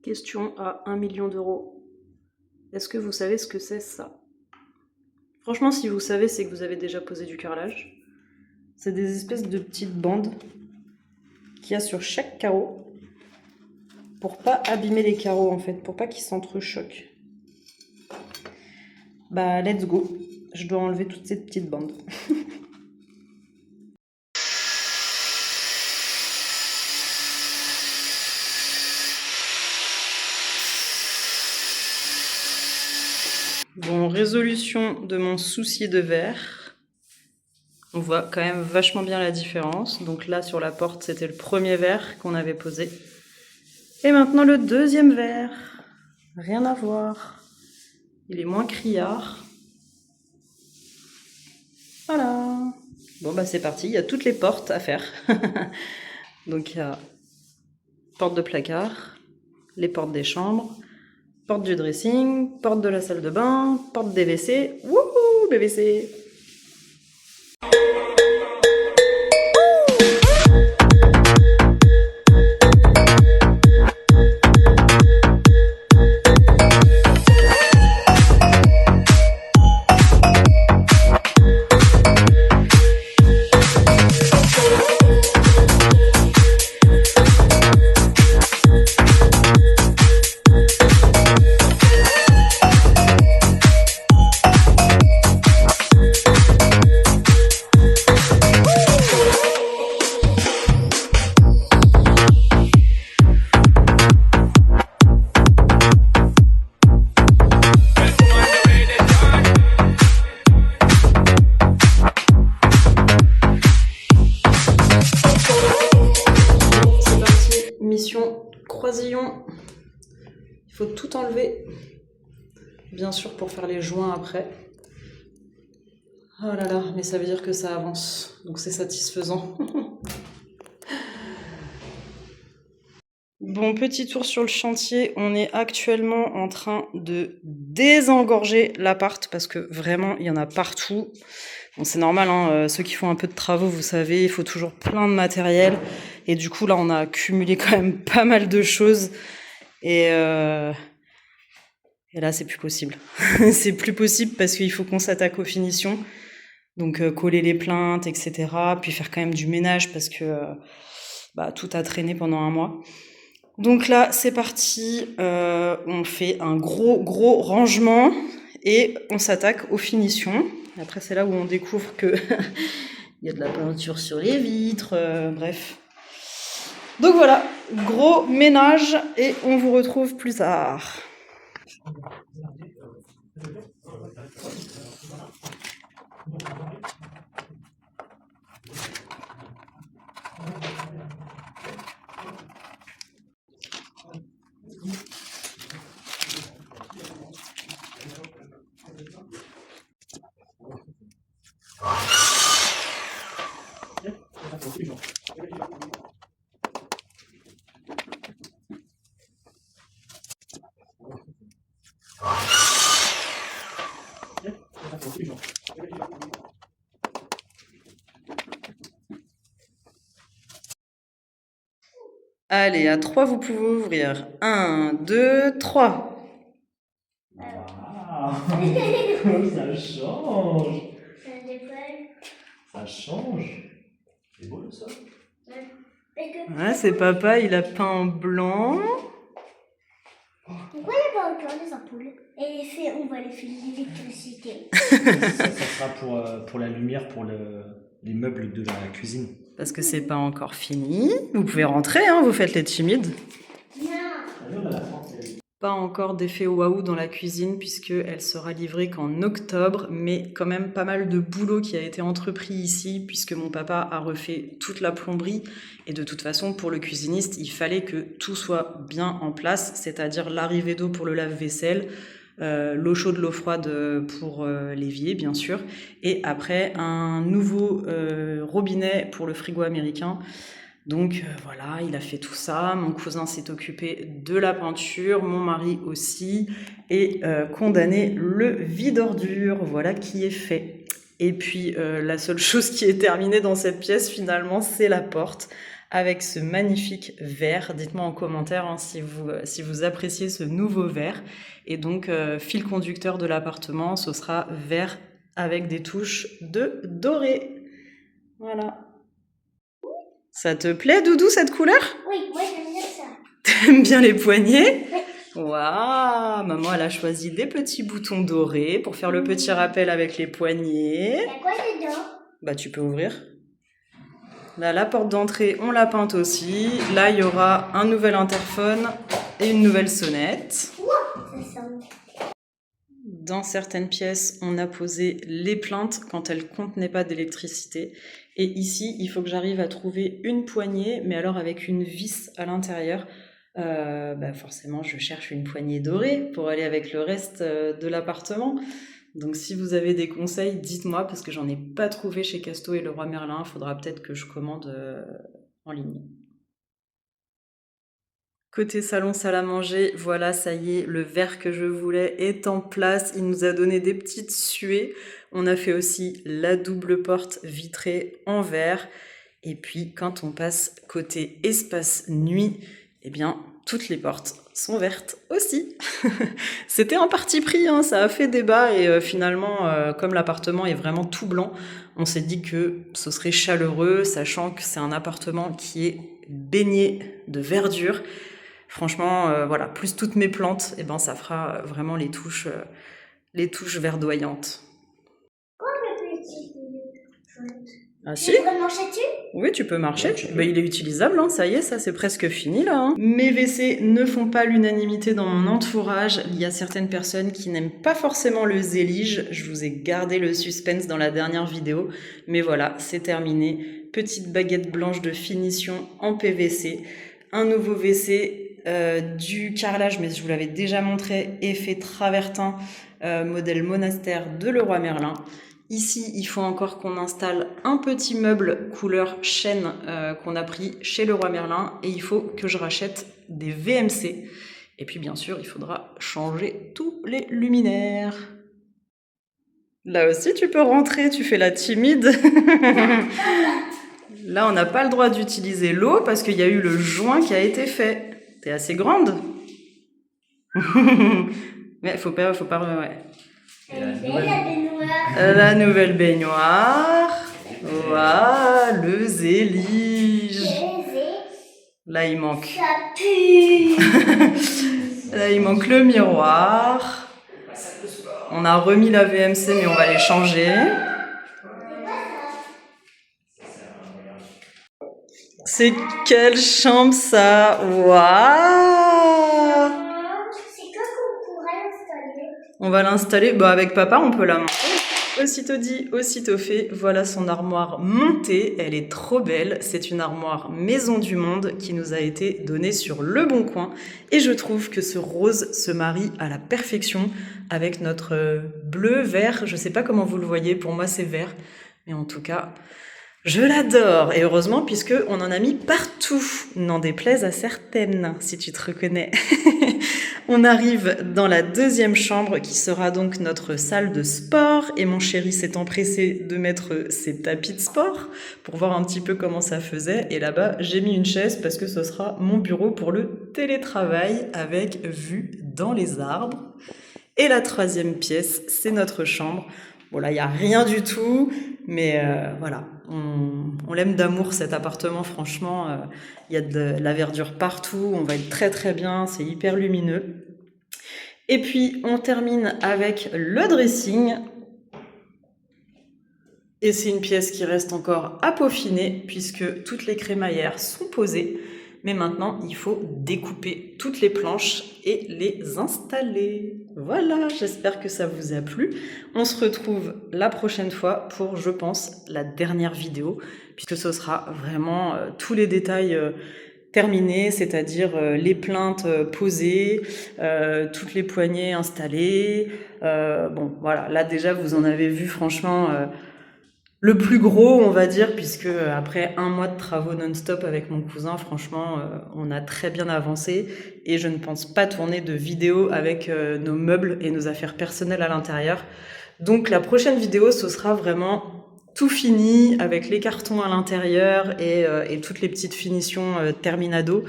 Question à 1 million d'euros. Est-ce que vous savez ce que c'est ça? Franchement, si vous savez, c'est que vous avez déjà posé du carrelage. C'est des espèces de petites bandes qu'il y a sur chaque carreau pour pas abîmer les carreaux en fait, pour pas qu'ils s'entrechoquent. Bah, let's go. Je dois enlever toutes ces petites bandes. Bon, résolution de mon souci de verre. On voit quand même vachement bien la différence. Donc là, sur la porte, c'était le premier verre qu'on avait posé. Et maintenant, le deuxième verre. Rien à voir. Il est moins criard. Voilà. Bon, bah c'est parti. Il y a toutes les portes à faire. Donc, il y a porte de placard, les portes des chambres, porte du dressing, porte de la salle de bain, porte des WC. Wouhou, BVC. Mission croisillon. Il faut tout enlever. Bien sûr pour faire les joints après. Oh là là, mais ça veut dire que ça avance. Donc c'est satisfaisant. Bon, petit tour sur le chantier. On est actuellement en train de désengorger l'appart parce que vraiment, il y en a partout. Bon, c'est normal, hein, ceux qui font un peu de travaux, vous savez, il faut toujours plein de matériel. Et du coup, là, on a accumulé quand même pas mal de choses. Et là, c'est plus possible. C'est plus possible parce qu'il faut qu'on s'attaque aux finitions. Donc, coller les plaintes, etc. Puis faire quand même du ménage parce que tout a traîné pendant un mois. Donc là, c'est parti. On fait un gros rangement et on s'attaque aux finitions. Après, c'est là où on découvre que il y a de la peinture sur les vitres, bref. Donc voilà, gros ménage et on vous retrouve plus tard. Allez, à 3, vous pouvez ouvrir. 1, 2, 3. Ah, ça change. Ça change. C'est beau le sol. Ouais, c'est papa, il a peint en blanc. Pourquoi il n'y a pas encore des ampoules? Et on va les filer l'électricité. Ça sera pour la lumière, pour les meubles de la cuisine. Parce que c'est pas encore fini. Vous pouvez rentrer, hein, vous faites les timides. Non. Pas encore d'effet waouh dans la cuisine puisqu'elle sera livrée qu'en octobre, mais quand même pas mal de boulot qui a été entrepris ici puisque mon papa a refait toute la plomberie et de toute façon pour le cuisiniste il fallait que tout soit bien en place, c'est-à-dire l'arrivée d'eau pour le lave-vaisselle, l'eau chaude, l'eau froide pour l'évier bien sûr, et après un nouveau robinet pour le frigo américain. Donc voilà, il a fait tout ça, mon cousin s'est occupé de la peinture, mon mari aussi, et condamné le vide-ordure, voilà qui est fait. Et puis la seule chose qui est terminée dans cette pièce finalement, c'est la porte. avec ce magnifique vert. Dites-moi en commentaire hein, si vous appréciez ce nouveau vert. Et donc, fil conducteur de l'appartement, ce sera vert avec des touches de doré. Voilà. Ça te plaît, Doudou, cette couleur? Oui, moi j'aime bien ça. T'aimes bien les poignets? Oui. Waouh! Maman, elle a choisi des petits boutons dorés pour faire le petit rappel avec les poignets. Il y a quoi dedans? Bah, tu peux ouvrir. Là, la porte d'entrée, on l'a peinte aussi. Là, il y aura un nouvel interphone et une nouvelle sonnette. Ouah, ça sent. Dans certaines pièces, on a posé les plaintes quand elles ne contenaient pas d'électricité. Et ici, il faut que j'arrive à trouver une poignée, mais alors avec une vis à l'intérieur. Bah forcément, je cherche une poignée dorée pour aller avec le reste de l'appartement. Donc si vous avez des conseils, dites-moi, parce que j'en ai pas trouvé chez Casto et Leroy Merlin. Il faudra peut-être que je commande en ligne. Côté salon, salle à manger, voilà, ça y est, le verre que je voulais est en place. Il nous a donné des petites suées. On a fait aussi la double porte vitrée en verre. Et puis, quand on passe côté espace nuit, eh bien, toutes les portes sont vertes aussi. C'était un parti pris, hein, ça a fait débat. Et finalement, comme l'appartement est vraiment tout blanc, on s'est dit que ce serait chaleureux, sachant que c'est un appartement qui est baigné de verdure. Franchement, voilà, plus toutes mes plantes, eh ben, ça fera vraiment les touches verdoyantes. Ah si? Tu peux marcher dessus? Oui, tu peux marcher. Bah, il est utilisable, hein, ça y est, ça c'est presque fini là. Hein. Mes WC ne font pas l'unanimité dans mon entourage. Il y a certaines personnes qui n'aiment pas forcément le zélige. Je vous ai gardé le suspense dans la dernière vidéo. Mais voilà, c'est terminé. Petite baguette blanche de finition en PVC. Un nouveau WC. Du carrelage, mais je vous l'avais déjà montré, effet travertin, modèle monastère de Leroy Merlin. Ici, il faut encore qu'on installe un petit meuble couleur chêne qu'on a pris chez Leroy Merlin et il faut que je rachète des VMC. Et puis bien sûr, il faudra changer tous les luminaires. Là aussi, tu peux rentrer, tu fais la timide. Là, on n'a pas le droit d'utiliser l'eau parce qu'il y a eu le joint qui a été fait. T'es assez grande. Mais faut pas, ouais. La nouvelle baignoire. Waouh, le zélige. Là, il manque. Ça pue. Là, il manque le miroir. On a remis la VMC, mais on va les changer. C'est quelle chambre ça? Waouh! C'est quoi qu'on pourrait installer? On va l'installer, bah avec papa on peut la monter. Aussitôt dit, aussitôt fait, voilà son armoire montée, elle est trop belle. C'est une armoire Maison du Monde qui nous a été donnée sur Le Bon Coin. Et je trouve que ce rose se marie à la perfection avec notre bleu, vert. Je sais pas comment vous le voyez, pour moi c'est vert. Mais en tout cas... je l'adore, et heureusement puisque on en a mis partout, n'en déplaise à certaines, si tu te reconnais. On arrive dans la deuxième chambre qui sera donc notre salle de sport, et mon chéri s'est empressé de mettre ses tapis de sport pour voir un petit peu comment ça faisait, et là-bas j'ai mis une chaise parce que ce sera mon bureau pour le télétravail avec vue dans les arbres. Et la troisième pièce, c'est notre chambre. Bon là, il n'y a rien du tout, mais voilà, on l'aime d'amour cet appartement, franchement, il y a de la verdure partout, on va être très très bien, c'est hyper lumineux. Et puis on termine avec le dressing, et c'est une pièce qui reste encore à peaufiner puisque toutes les crémaillères sont posées. Mais maintenant, il faut découper toutes les planches et les installer. Voilà, j'espère que ça vous a plu. On se retrouve la prochaine fois pour, je pense, la dernière vidéo, puisque ce sera vraiment tous les détails terminés, c'est-à-dire les plaintes posées, toutes les poignées installées. Bon, voilà, là déjà, vous en avez vu, franchement... le plus gros, on va dire, puisque après un mois de travaux non-stop avec mon cousin, franchement, on a très bien avancé et je ne pense pas tourner de vidéo avec nos meubles et nos affaires personnelles à l'intérieur. Donc la prochaine vidéo, ce sera vraiment tout fini avec les cartons à l'intérieur et toutes les petites finitions terminado.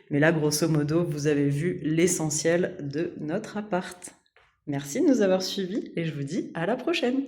Mais là, grosso modo, vous avez vu l'essentiel de notre appart. Merci de nous avoir suivis et je vous dis à la prochaine.